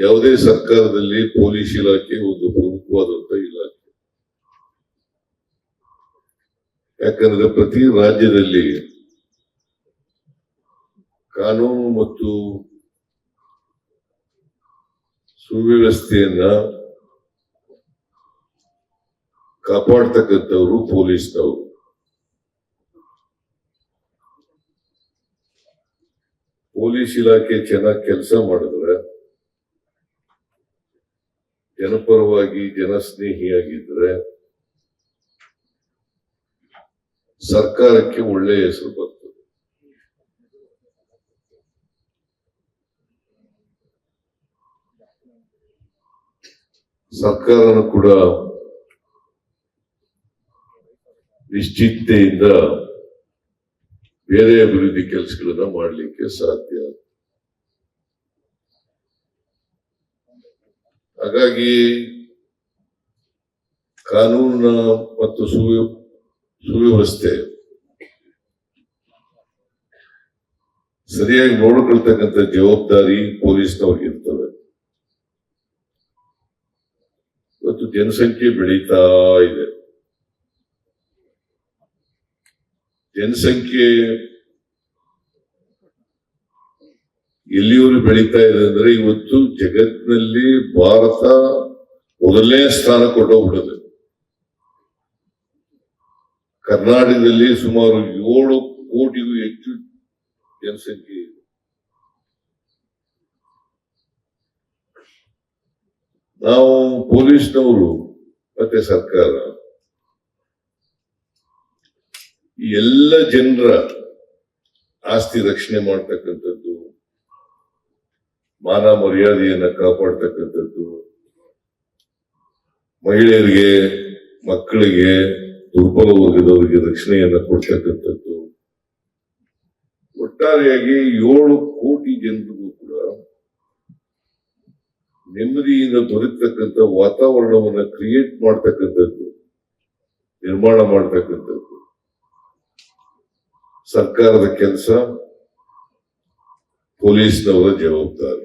ಯಾವುದೇ ಸರ್ಕಾರದಲ್ಲಿ ಪೊಲೀಸ್ ಇಲಾಖೆ ಒಂದು ಪ್ರಮುಖವಾದಂತ ಇಲಾಖೆ. ಯಾಕಂದ್ರೆ ಪ್ರತಿ ರಾಜ್ಯದಲ್ಲಿ ಕಾನೂನು ಮತ್ತು ಸುವ್ಯವಸ್ಥೆಯನ್ನ ಕಾಪಾಡ್ತಕ್ಕಂಥವ್ರು ಪೊಲೀಸ್ನವರು. ಪೊಲೀಸ್ ಇಲಾಖೆ ಚೆನ್ನಾಗಿ ಕೆಲಸ ಮಾಡಿದ್ರೆ, ಜನಪರವಾಗಿ ಜನಸ್ನೇಹಿಯಾಗಿದ್ರೆ ಸರ್ಕಾರಕ್ಕೆ ಒಳ್ಳೆಯ ಹೆಸರು ಬರ್ತದೆ. ಸರ್ಕಾರನು ಕೂಡ ನಿಶ್ಚಿತೆಯಿಂದ ಬೇರೆ ಅಭಿವೃದ್ಧಿ ಕೆಲಸಗಳನ್ನ ಮಾಡಲಿಕ್ಕೆ ಸಾಧ್ಯ. ಹಾಗಾಗಿ ಕಾನೂನಿನ ಮತ್ತು ಸುವ್ಯವಸ್ಥೆ ಸರಿಯಾಗಿ ನೋಡಿಕೊಳ್ತಕ್ಕಂಥ ಜವಾಬ್ದಾರಿ ಪೊಲೀಸ್ನವ್ರಿಗೆ ಇರ್ತವೆ. ಇವತ್ತು ಜನಸಂಖ್ಯೆ ಬೆಳೀತಾ ಇದೆ. ಜನಸಂಖ್ಯೆ ಎಲ್ಲಿಯವರು ಬೆಳೀತಾ ಇದೆ ಅಂದ್ರೆ ಇವತ್ತು ಜಗತ್ತಿನಲ್ಲಿ ಭಾರತ ಮೊದಲನೇ ಸ್ಥಾನ ಕೊಂಡೋಗ್ಬಿಡುತ್ತೆ. ಕರ್ನಾಟಕದಲ್ಲಿ ಸುಮಾರು 7 ಕೋಟಿಗೂ ಹೆಚ್ಚು ಜನಸಂಖ್ಯೆ ಇದೆ. ನಾವು ಪೊಲೀಸ್ನವರು ಮತ್ತೆ ಸರ್ಕಾರ ಈ ಎಲ್ಲ ಜನರ ಆಸ್ತಿ ರಕ್ಷಣೆ ಮಾಡ್ತಕ್ಕಂಥದ್ದು, ಮಾನ ಮರ್ಯಾದೆಯನ್ನ ಕಾಪಾಡ್ತಕ್ಕಂಥದ್ದು, ಮಹಿಳೆಯರಿಗೆ, ಮಕ್ಕಳಿಗೆ, ದುರ್ಬಲ ವರ್ಗದವರಿಗೆ ರಕ್ಷಣೆಯನ್ನ ಕೊಡ್ತಕ್ಕಂಥದ್ದು, ಒಟ್ಟಾರೆಯಾಗಿ 7 ಕೋಟಿ ಜನರಿಗೂ ಕೂಡ ನೆಮ್ಮದಿಯಿಂದ ಬದುಕ್ತಕ್ಕಂಥ ವಾತಾವರಣವನ್ನ ಕ್ರಿಯೇಟ್ ಮಾಡ್ತಕ್ಕಂಥದ್ದು, ನಿರ್ಮಾಣ ಮಾಡ್ತಕ್ಕಂಥದ್ದು ಸರ್ಕಾರದ ಕೆಲಸ, ಪೊಲೀಸ್ನವರ ಜವಾಬ್ದಾರಿ.